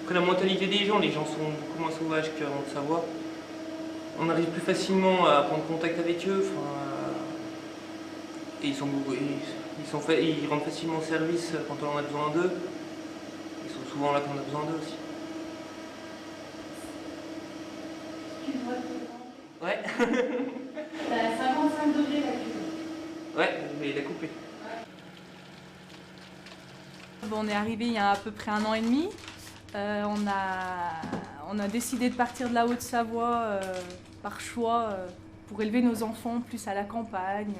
Après la mentalité des gens, les gens sont beaucoup moins sauvages qu'en Haute-Savoie. On arrive plus facilement à prendre contact avec eux. Et ils rendent facilement service quand on en a besoin d'eux. Ils sont souvent là quand on a besoin d'eux aussi. Ouais. T'as 55 degrés la cuisine. Ouais, mais il a coupé. Bon, on est arrivé il y a à peu près 1 an et demi. On a décidé de partir de la Haute-Savoie par choix pour élever nos enfants plus à la campagne,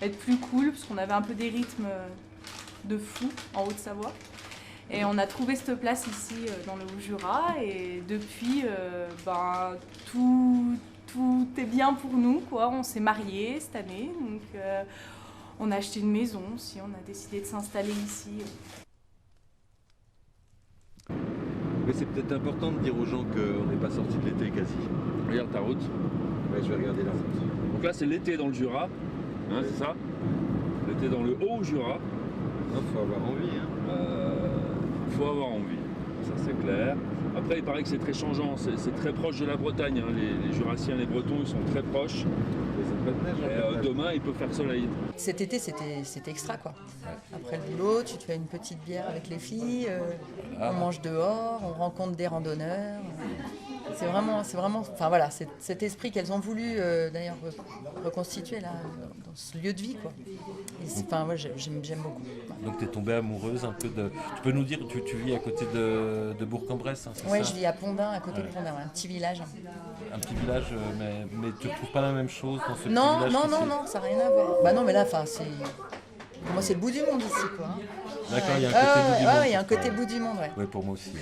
être plus cool, parce qu'on avait un peu des rythmes de fou en Haute-Savoie. Et on a trouvé cette place ici dans le Haut-Jura et depuis, tout est bien pour nous, quoi. On s'est mariés cette année, donc on a acheté une maison aussi, on a décidé de s'installer ici. Mais c'est peut-être important de dire aux gens qu'on n'est pas sorti de l'été quasi. Regarde ta route. Ouais, je vais regarder la route. Donc là, c'est l'été dans le Jura, hein, c'est ça? L'été dans le Haut-Jura. Il faut avoir envie. Hein. Faut avoir envie, ça c'est clair. Après, il paraît que c'est très changeant, c'est très proche de la Bretagne. Hein. Les Jurassiens, les Bretons, ils sont très proches. Mais c'est pas de neige. Demain, il peut faire soleil. Cet été, c'était extra, quoi. Après le boulot, tu te fais une petite bière avec les filles, on mange dehors, on rencontre des randonneurs. C'est vraiment, enfin voilà, c'est cet esprit qu'elles ont voulu d'ailleurs reconstituer là, dans ce lieu de vie, quoi. Enfin, moi, j'aime beaucoup. Donc tu es tombée amoureuse un peu de... Tu peux nous dire, tu vis à côté de Bourg-en-Bresse, hein, c'est Oui, ça? je vis à Pondin, à côté de Pondin, un petit village. Un petit village, mais tu ne trouves pas la même chose dans ce petit Non, village? non, ça n'a rien à voir. Bah non, mais là, enfin, c'est... Pour moi, c'est le bout du monde ici, quoi. D'accord, il y a un côté bout du monde. Ouais, il y a un côté bout du monde, ouais. Oui, pour moi aussi.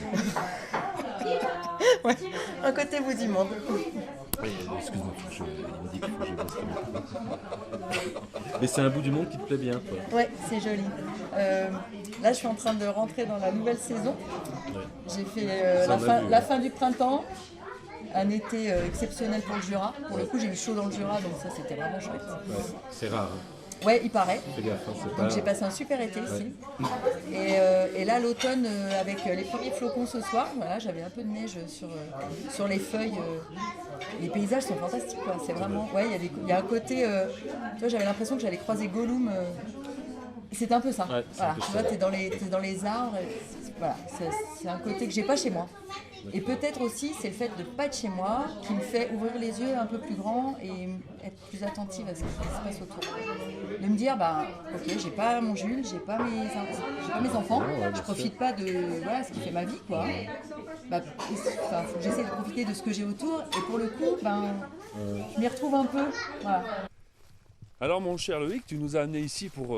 Ouais, un côté bout du monde. Oui, excuse-moi, il me dit qu'il faut que je baisse le micro. Mais c'est un bout du monde qui te plaît bien, quoi. Ouais, c'est joli. Là, je suis en train de rentrer dans la nouvelle saison. Ouais. J'ai fait la fin du printemps, un été exceptionnel pour le Jura. Pour le coup, j'ai eu chaud dans le Jura, donc ça, c'était vraiment chouette. Ouais, c'est rare. Hein. Ouais, il paraît. Fais gaffe, hein, c'est Donc pas... j'ai passé un super été ici. Et là, l'automne, avec les premiers flocons ce soir, voilà, j'avais un peu de neige sur les feuilles. Les paysages sont fantastiques, quoi. C'est vraiment... Ouais, il y a un côté... tu vois, j'avais l'impression que j'allais croiser Gollum. C'est un peu ça. Ouais, voilà. Tu vois, t'es dans les arbres. Voilà, c'est un côté que j'ai pas chez moi. Et peut-être aussi, c'est le fait de ne pas être chez moi qui me fait ouvrir les yeux un peu plus grands et être plus attentive à ce qui se passe autour. De me dire, ok, j'ai pas mon Jules, j'ai pas mes enfants, je profite pas de ce qui fait ma vie, quoi. Faut que j'essaie de profiter de ce que j'ai autour et pour le coup, je m'y retrouve un peu. Voilà. Alors mon cher Loïc, tu nous as amené ici pour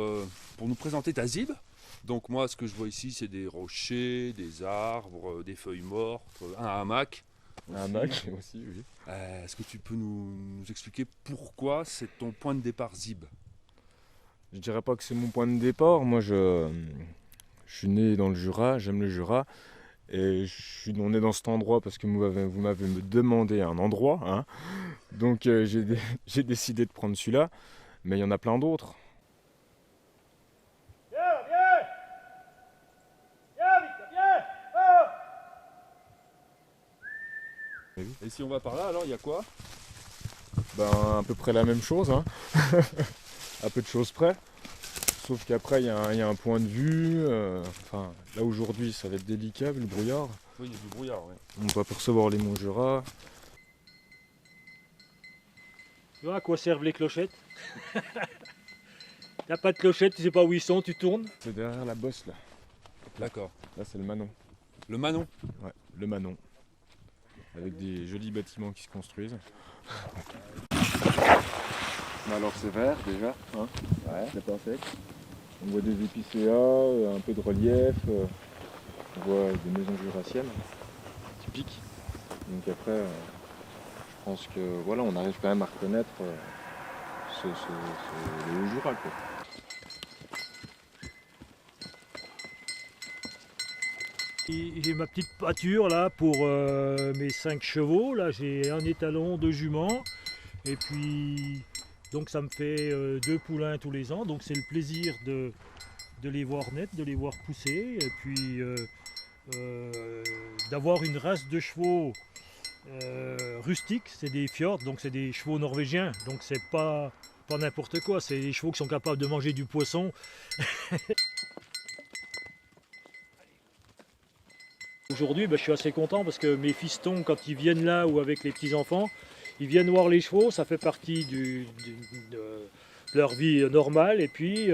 nous présenter ta ZIB. Donc moi, ce que je vois ici, c'est des rochers, des arbres, des feuilles mortes, un hamac. Un hamac aussi, oui. Est-ce que tu peux nous expliquer pourquoi c'est ton point de départ ZIB? Je dirais pas que c'est mon point de départ. Moi, je suis né dans le Jura, j'aime le Jura. Et on est dans cet endroit parce que vous m'avez demandé un endroit. Hein. Donc j'ai décidé de prendre celui-là. Mais il y en a plein d'autres. Et si on va par là, alors il y a quoi? À peu près la même chose, hein. À peu de choses près. Sauf qu'après, il y a un point de vue. Là aujourd'hui, ça va être délicat vu le brouillard. Oui, il y a du brouillard, oui. On va percevoir les monts Jura. Tu vois à quoi servent les clochettes? T'as pas de clochettes, tu sais pas où ils sont, tu tournes. C'est derrière la bosse, là. D'accord. Là, c'est le Manon. Le Manon? Ouais, le Manon. Avec des jolis bâtiments qui se construisent. Alors c'est vert déjà, hein, ouais. C'est pas sec. On voit des épicéas, un peu de relief, on voit des maisons jurassiennes, typiques. Donc après, je pense que voilà, on arrive quand même à reconnaître le Haut-Jura, quoi. J'ai ma petite pâture là pour mes 5 chevaux. Là j'ai un étalon, 2 juments. Et puis donc ça me fait 2 poulains tous les ans. Donc c'est le plaisir de les voir naître, de les voir pousser. Et puis d'avoir une race de chevaux rustiques, c'est des fjords, donc c'est des chevaux norvégiens, donc c'est pas n'importe quoi, c'est des chevaux qui sont capables de manger du poisson. Aujourd'hui, je suis assez content parce que mes fistons, quand ils viennent là ou avec les petits-enfants, ils viennent voir les chevaux, ça fait partie de leur vie normale. Et puis,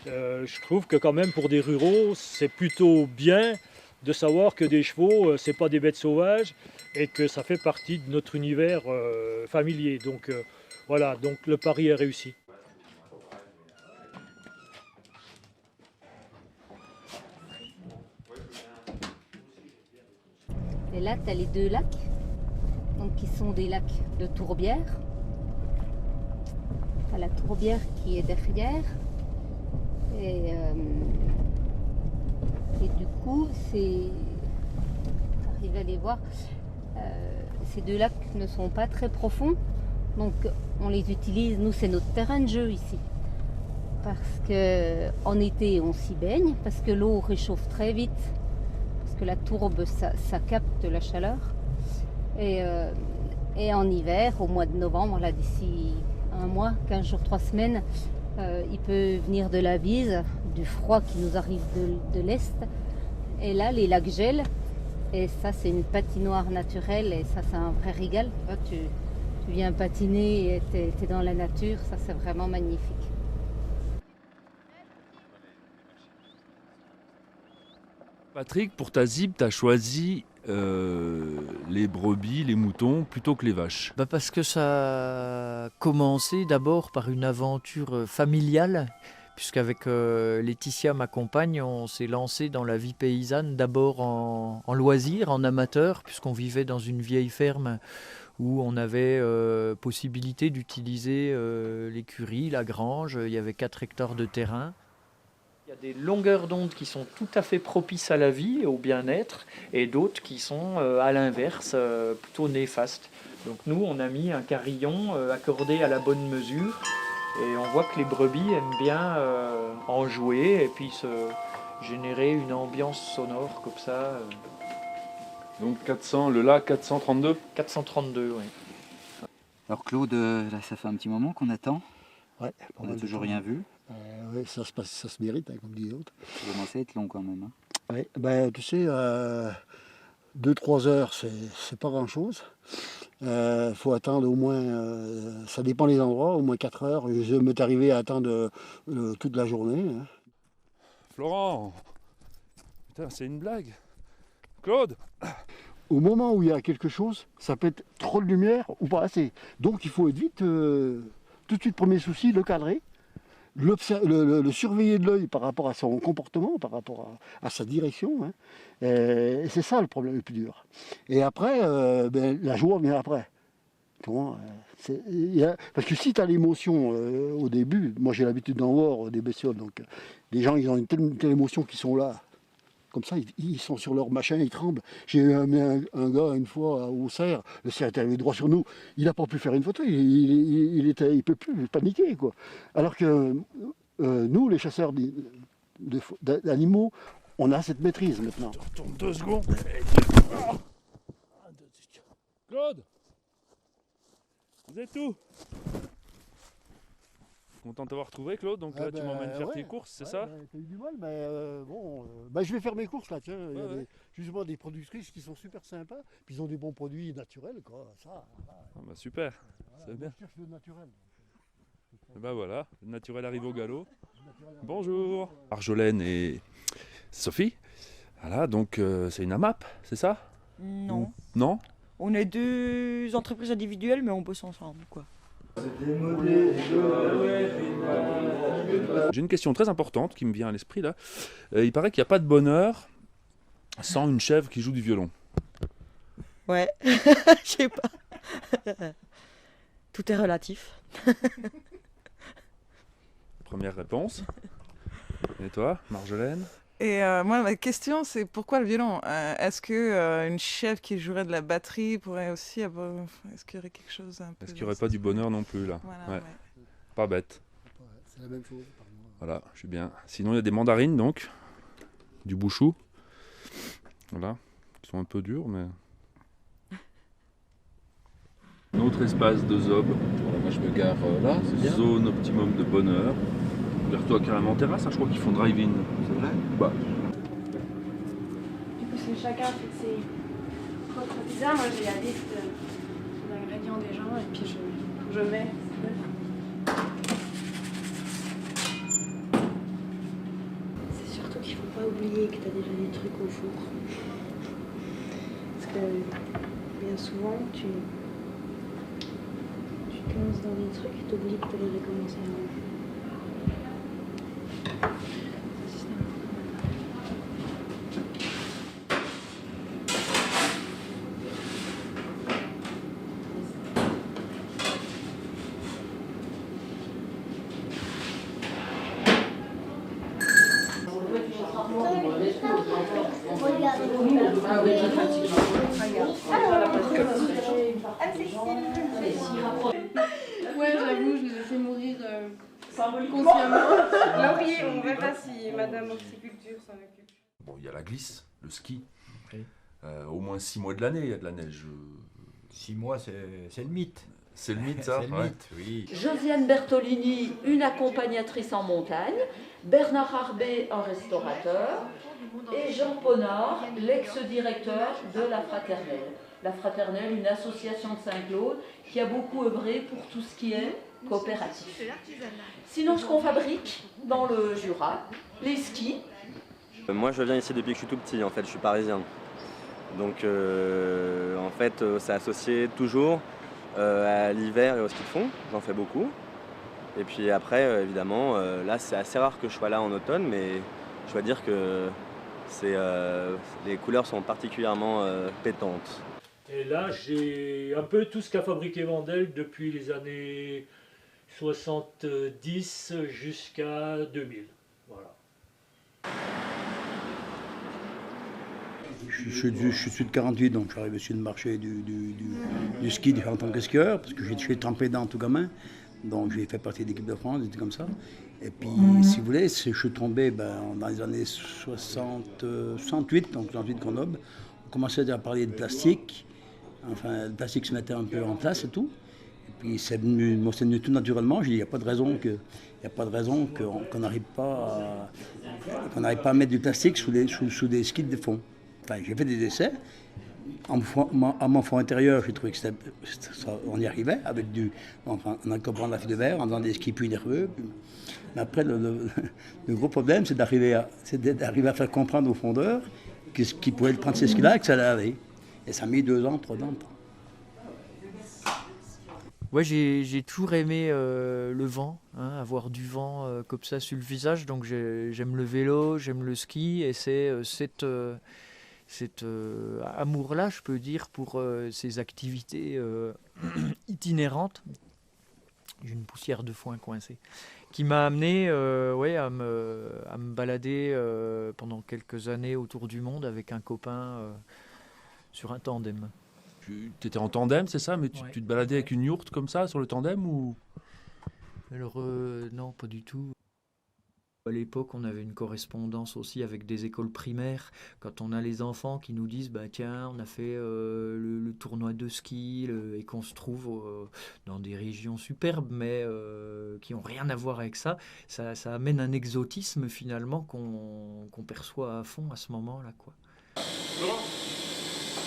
je trouve que quand même pour des ruraux, c'est plutôt bien de savoir que des chevaux, c'est pas des bêtes sauvages et que ça fait partie de notre univers familier. Donc voilà, donc le pari est réussi. Et là, tu as les 2 lacs, donc qui sont des lacs de tourbière. Tu as la tourbière qui est derrière. Et du coup, tu arrives à les voir. Ces 2 lacs ne sont pas très profonds, donc on les utilise. Nous, c'est notre terrain de jeu ici. Parce qu'en été, on s'y baigne, parce que l'eau réchauffe très vite. Que la tourbe, ça capte la chaleur. Et en hiver, au mois de novembre, là d'ici 1 mois, 15 jours, 3 semaines, il peut venir de la bise, du froid qui nous arrive de l'est. Et là, les lacs gèlent. Et ça, c'est une patinoire naturelle. Et ça, c'est un vrai régal. Tu viens patiner et t'es dans la nature. Ça, c'est vraiment magnifique. Patrick, pour ta zib, tu as choisi les brebis, les moutons, plutôt que les vaches. Parce que ça a commencé d'abord par une aventure familiale, puisqu'avec Laetitia, ma compagne, on s'est lancé dans la vie paysanne, d'abord en loisir, en amateur, puisqu'on vivait dans une vieille ferme où on avait possibilité d'utiliser l'écurie, la grange. Il y avait 4 hectares de terrain. Il y a des longueurs d'onde qui sont tout à fait propices à la vie et au bien-être, et d'autres qui sont à l'inverse, plutôt néfastes. Donc nous, on a mis un carillon accordé à la bonne mesure, et on voit que les brebis aiment bien en jouer, et puis se générer une ambiance sonore comme ça. Donc 400, le lac 432 432, oui. Alors Claude, là ça fait un petit moment qu'on attend. Ouais, on n'a toujours rien vu. Oui, ça se mérite, hein, comme dit l'autre. Ça commence à être long quand même. Hein. Oui, tu sais, 2-3 heures, c'est pas grand-chose. Faut attendre au moins, ça dépend des endroits, au moins 4 heures. Je m'est arrivé à attendre toute la journée. Hein. Florent, putain, c'est une blague. Claude. Au moment où il y a quelque chose, ça peut être trop de lumière ou pas assez. Donc il faut être vite, tout de suite, premier souci, le cadrer. Le surveiller de l'œil par rapport à son comportement, par rapport à sa direction. Hein. Et c'est ça le problème le plus dur. Et après, la joie vient après. Parce que si tu as l'émotion au début, moi j'ai l'habitude d'en voir des bestioles, donc les gens ils ont une telle émotion qu'ils sont là. Comme ça, ils sont sur leur machin, ils tremblent. J'ai eu un gars une fois au cerf, le cerf est arrivé droit sur nous, il n'a pas pu faire une photo, il ne peut plus paniquer, quoi. Alors que nous, les chasseurs d'animaux, on a cette maîtrise maintenant. Je retourne 2 secondes. Claude, vous êtes où? Content de t'avoir retrouvé, Claude, donc là tu m'emmènes faire tes courses, c'est ça? T'as eu du mal, mais bon, je vais faire mes courses là, tiens. Il y a justement des productrices qui sont super sympas, puis ils ont des bons produits naturels, quoi. Ça, super, c'est bien. Je cherche le naturel. Et voilà, le naturel arrive au galop. Bonjour, Marjolaine et Sophie. Voilà, donc c'est une AMAP, c'est ça? Non. Non? On est 2 entreprises individuelles, mais on bosse ensemble, quoi. J'ai une question très importante qui me vient à l'esprit là. Il paraît qu'il n'y a pas de bonheur sans une chèvre qui joue du violon. Ouais, je sais pas. Tout est relatif. Première réponse. Et toi, Marjolaine? Et moi, ma question, c'est pourquoi le violon? Est-ce que une chèvre qui jouerait de la batterie pourrait aussi avoir... Est-ce qu'il y aurait quelque chose un peu... Est-ce qu'il n'y aurait pas du bonheur non plus, là? Voilà, ouais. Pas bête. C'est la même chose. Voilà, je suis bien. Sinon, il y a des mandarines, donc. Du bouchou. Voilà. qui sont un peu durs, mais... Un autre espace de zob. Voilà, moi je me gare là, c'est bien. Zone optimum de bonheur. Gare-toi carrément en terrasse, hein, je crois qu'ils font drive-in. C'est vrai? Bah. Du coup, c'est chacun fait ses propres pizzas. Moi, j'ai la liste d'ingrédients des gens et puis je mets. C'est surtout qu'il ne faut pas oublier que tu as déjà des trucs au four. Parce que bien souvent, tu te lances dans des trucs et tu oublies que tu avais commencé avant. Ouais, j'avoue, je les ai fait mourir consciemment. Laurier, on verra si Madame Horticulture s'en occupe. Bon, il y a la glisse, le ski. Au moins 6 mois de l'année, il y a de la neige. 6 mois, c'est le mythe. C'est le mythe, ça? C'est le mythe, oui. Josiane Bertolini, une accompagnatrice en montagne, Bernard Arbet, un restaurateur, et Jean Ponard, l'ex-directeur de La Fraternelle. La Fraternelle, une association de Saint-Claude qui a beaucoup œuvré pour tout ce qui est coopératif. Sinon, ce qu'on fabrique dans le Jura, les skis. Moi, je viens ici depuis que je suis tout petit, en fait, je suis parisien. Donc, en fait, c'est associé toujours à l'hiver et au ski de fond, j'en fais beaucoup. Et puis après, évidemment, là, c'est assez rare que je sois là en automne, mais je dois dire que les couleurs sont particulièrement pétantes. Et là, j'ai un peu tout ce qu'a fabriqué Wendel depuis les années 70 jusqu'à 2000. Voilà. Je suis de 48, donc je suis arrivé sur le marché du ski en tant que skieur, parce que je suis trempé dedans tout gamin. Donc j'ai fait partie de l'équipe de France, des trucs comme ça. Et puis, si vous voulez, je suis tombé dans les années 68, donc 68 Grenoble. On commençait à parler de plastique. Enfin, le plastique se mettait un peu en place et tout. Et puis c'est venu tout naturellement. J'ai dit, il n'y a pas de raison qu'on n'arrive pas à mettre du plastique sous des skis de fond. Enfin, j'ai fait des essais. À mon fond intérieur, j'ai trouvé que on y arrivait, en incorporant la fibre de verre, en faisant des skis plus nerveux. Mais après, le gros problème, c'est d'arriver à faire comprendre aux fondeurs qu'ils pouvaient prendre ces skis-là et que ça allait aller. Et ça a mis 2 ans, 3 ans. Ouais, j'ai toujours aimé le vent, hein, avoir du vent comme ça sur le visage. Donc j'aime le vélo, j'aime le ski, et c'est cet amour-là, je peux dire, pour ces activités itinérantes. J'ai une poussière de foin coincée, qui m'a amené à me balader pendant quelques années autour du monde avec un copain sur un tandem. Tu étais en tandem, c'est ça? Mais tu te baladais avec une yourte comme ça sur le tandem ou? Alors non, pas du tout. À l'époque, on avait une correspondance aussi avec des écoles primaires. Quand on a les enfants qui nous disent bah, « Tiens, on a fait le tournoi de ski et qu'on se trouve dans des régions superbes, mais qui n'ont rien à voir avec ça », ça amène un exotisme finalement qu'on perçoit à fond à ce moment-là, quoi.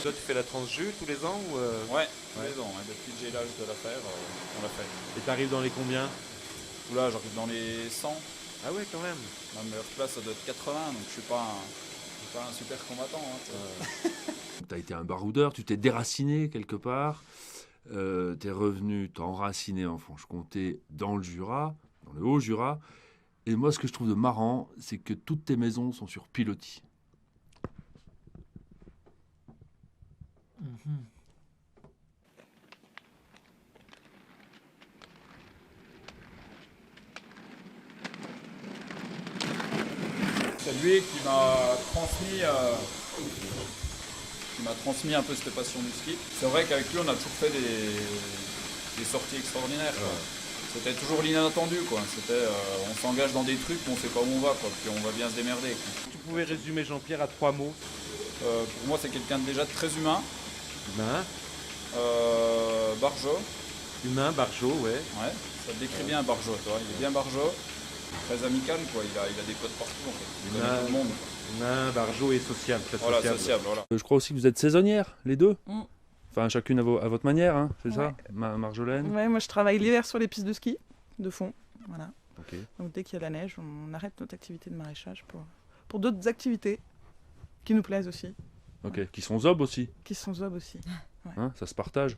Toi, tu fais la Transjus tous les ans ou Ouais, tous les ans. Depuis que j'ai l'âge de la faire, on l'a fait. Et t'arrives dans les combien? Oula, j'arrive dans les 100. Ah ouais, quand même. Ma meilleure place, ça doit être 80, donc je suis pas un super combattant. Hein, tu as été un baroudeur, tu t'es déraciné quelque part. T'es revenu, t'es enraciné en Franche-Comté, dans le Jura, dans le Haut-Jura. Et moi, ce que je trouve de marrant, c'est que toutes tes maisons sont sur pilotis. C'est lui qui m'a transmis un peu cette passion du ski. C'est vrai qu'avec lui, on a toujours fait des sorties extraordinaires. Quoi. C'était toujours l'inattendu, quoi. On s'engage dans des trucs, on sait pas où on va, quoi. Puis on va bien se démerder. Quoi. Tu pouvais résumer Jean-Pierre à 3 mots. Pour moi, c'est quelqu'un de déjà très humain. Humain. Barjot. Humain, Barjot, ouais. Ouais, ça décrit bien Barjot, toi. Il est bien Barjot. Très amical, quoi. Il a des potes partout, en fait. Il connaît tout le monde. Humain, Barjot et sociable, très voilà, sociable. sociable, voilà. Je crois aussi que vous êtes saisonnières, les deux. Mm. Enfin, chacune à votre manière, hein, c'est Ouais. ça, Marjolaine? Ouais, moi je travaille l'hiver sur les pistes de ski, de fond. Voilà. Ok. Donc dès qu'il y a la neige, on arrête notre activité de maraîchage pour d'autres activités qui nous plaisent aussi. Ok, qui sont zob aussi. Qui sont zob aussi. Ouais. Hein, ça se partage.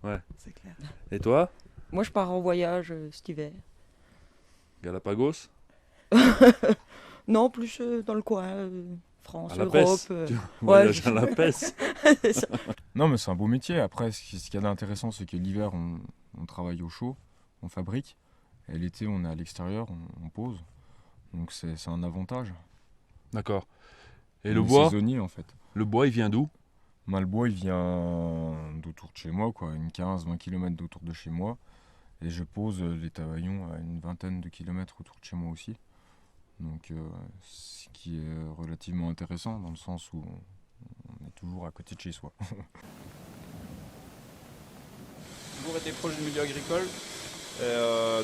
Ouais. C'est clair. Et toi, Moi, je pars en voyage cet hiver. Galapagos? Non, plus dans le coin, France, À la Europe. peste. Tu voyages ouais, à la peste. C'est ça. Non, mais c'est un beau métier. Après, ce qu'il y a d'intéressant, c'est que l'hiver, on travaille au chaud, on fabrique. Et l'été, on est à l'extérieur, on pose. Donc c'est un avantage. D'accord. Et On le est bois saisonnier, en fait. Le bois, il vient d'où? Le bois, il vient d'autour de chez moi, quoi, une 15-20 km d'autour de chez moi. Et je pose les tabaillons à une vingtaine de kilomètres autour de chez moi aussi. Donc, ce qui est relativement intéressant dans le sens où on est toujours à côté de chez soi. Toujours été proche du milieu agricole.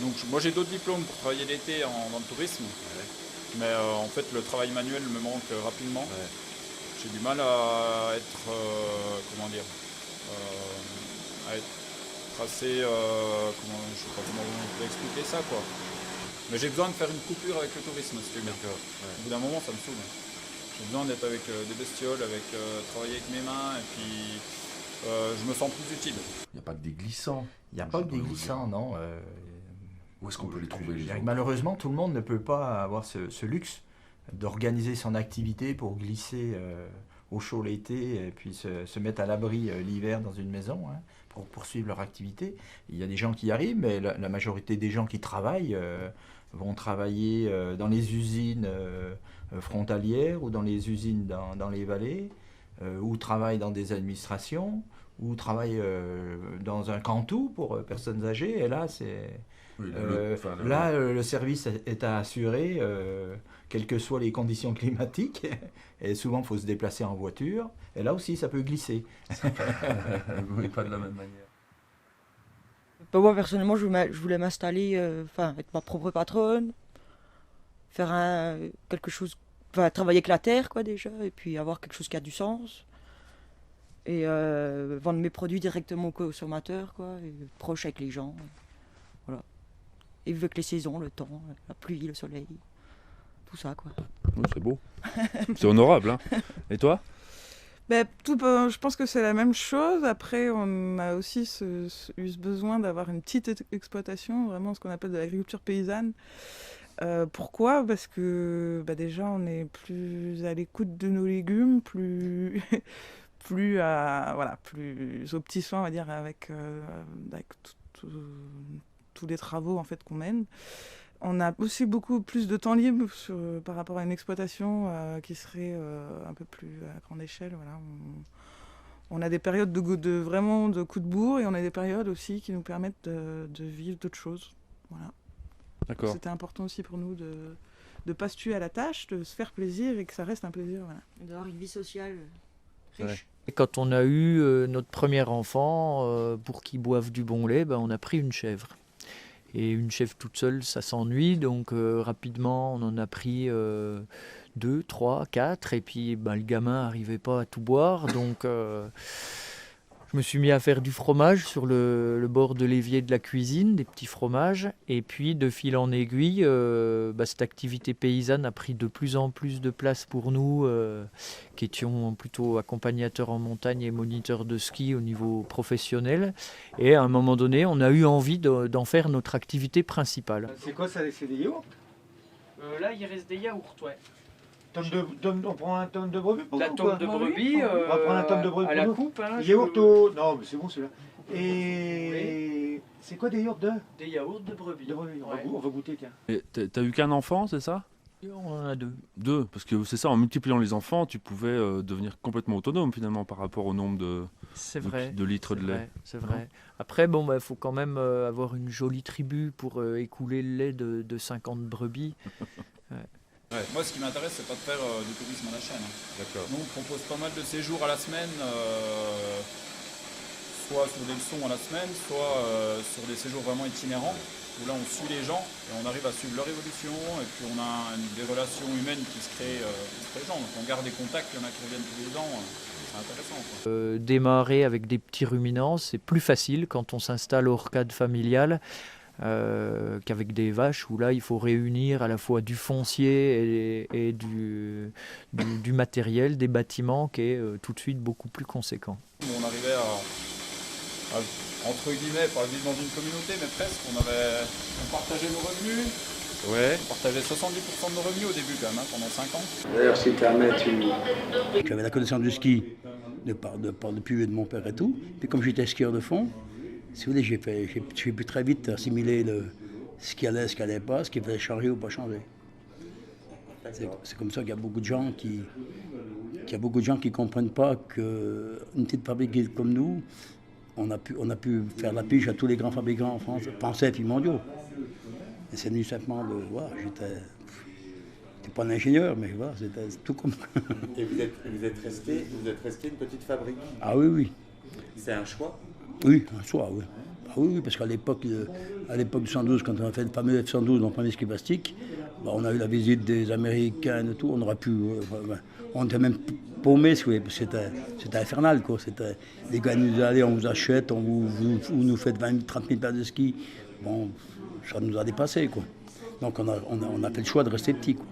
Donc moi j'ai d'autres diplômes pour travailler l'été dans le tourisme. Mais en fait le travail manuel me manque rapidement. J'ai du mal à être à être assez je sais pas comment on peut expliquer ça, quoi. Mais j'ai besoin de faire une coupure avec le tourisme, si tu veux. Au bout d'un moment ça me saoule. J'ai besoin d'être avec des bestioles, travailler avec mes mains et puis je me sens plus utile. Il n'y a pas que des glissants. Il n'y a Je pas que dois des vous glissants, dire. non. Où est-ce qu'on peut les trouver, les autres? Malheureusement, tout le monde ne peut pas avoir ce luxe d'organiser son activité pour glisser au chaud l'été et puis se mettre à l'abri l'hiver dans une maison, hein, pour poursuivre leur activité. Il y a des gens qui y arrivent, mais la majorité des gens qui travaillent vont travailler dans les usines frontalières ou dans les usines dans les vallées, ou travaillent dans des administrations, ou travaillent dans un cantou pour personnes âgées. Et là, le service est à assurer, quelles que soient les conditions climatiques. Et souvent, il faut se déplacer en voiture. Et là aussi, ça peut glisser. Oui, pas de la même manière. Moi, personnellement, je voulais m'installer, être ma propre patronne, faire quelque chose, travailler avec la terre, quoi, déjà, et puis avoir quelque chose qui a du sens. Et vendre mes produits directement aux consommateurs, quoi, et être proche avec les gens. Voilà. Et avec les saisons, le temps, la pluie, le soleil, tout ça, quoi. Oui, c'est beau. C'est honorable, hein. Et toi? Je pense que c'est la même chose. Après, on a aussi eu ce besoin d'avoir une petite exploitation, vraiment ce qu'on appelle de l'agriculture paysanne. Pourquoi? Parce que déjà, on est plus à l'écoute de nos légumes, plus aux petits soins, on va dire, avec tous les travaux en fait qu'on mène. On a aussi beaucoup plus de temps libre par rapport à une exploitation qui serait un peu plus à grande échelle. Voilà. On a des périodes vraiment de coups de bourre et on a des périodes aussi qui nous permettent de vivre d'autres choses. Voilà. D'accord. C'était important aussi pour nous de ne pas se tuer à la tâche, de se faire plaisir et que ça reste un plaisir. Voilà. D'avoir une vie sociale riche. Et quand on a eu notre premier enfant, pour qu'il boive du bon lait, on a pris une chèvre. Et une chèvre toute seule, ça s'ennuie, donc rapidement on en a pris 2, 3, 4, et puis le gamin n'arrivait pas à tout boire, donc je me suis mis à faire du fromage sur le bord de l'évier de la cuisine, des petits fromages, et puis de fil en aiguille, cette activité paysanne a pris de plus en plus de place pour nous, qui étions plutôt accompagnateurs en montagne et moniteurs de ski au niveau professionnel, et à un moment donné, on a eu envie d'en faire notre activité principale. C'est quoi ça? C'est des yaourts? Là, il reste des yaourts, ouais. On prend un tonne de brebis pour La nous, tome quoi. de brebis, on va prendre un tonne de brebis à la pour nous. coupe. Hein, Yaourt au... Non, mais c'est bon celui-là. Et c'est quoi des yaourts de? Des yaourts de brebis. On va goûter, tiens. Et t'as eu qu'un enfant, c'est ça? On en a 2. 2, parce que c'est ça, en multipliant les enfants, tu pouvais devenir complètement autonome finalement par rapport au nombre de litres de lait. C'est vrai. Après, faut quand même avoir une jolie tribu pour écouler le lait de 50 brebis. Ouais, Moi, ce qui m'intéresse, c'est pas de faire du tourisme à la chaîne. D'accord. Nous, on propose pas mal de séjours à la semaine, soit sur des leçons à la semaine, soit sur des séjours vraiment itinérants, où là, on suit les gens et on arrive à suivre leur évolution, et puis on a des relations humaines qui se créent entre les gens. Donc on garde des contacts, il y en a qui reviennent tous les ans. C'est intéressant, quoi. Démarrer avec des petits ruminants, c'est plus facile quand on s'installe hors cadre familial qu'avec des vaches où là il faut réunir à la fois du foncier et du matériel, des bâtiments qui est tout de suite beaucoup plus conséquent. On arrivait à entre guillemets, pas vivre dans une communauté, mais presque. On partageait nos revenus. Ouais. On partageait 70% de nos revenus au début quand même, pendant 5 ans. D'ailleurs, si tu J'avais la connaissance du ski depuis de mon père et tout. Puis comme j'étais skieur de fond, si vous voulez, j'ai pu très vite assimiler ce qui allait, ce qui n'allait pas, ce qui fallait changer ou pas changer. C'est comme ça qu'il y a beaucoup de gens qui ne comprennent pas qu'une petite fabrique comme nous, on a pu faire la pige à tous les grands fabricants en France, français et puis mondiaux. Et c'est venu simplement de voir. J'étais pas un ingénieur, mais voilà, c'était tout comme. Et vous êtes resté une petite fabrique? Ah oui, oui. C'est un choix? Oui, un choix, oui. Ah oui, parce qu'à l'époque du 112, quand on a fait le fameux F-112 dans le premier ski plastique, on a eu la visite des Américains et tout, on aurait pu. On était même paumés, si vous voulez, parce que c'était infernal, quoi. Les gars nous disaient, allez, on vous achète, vous nous faites 20 000, 30 000 paires de ski. Bon, ça nous a dépassé, quoi. Donc on a fait le choix de rester petit, quoi.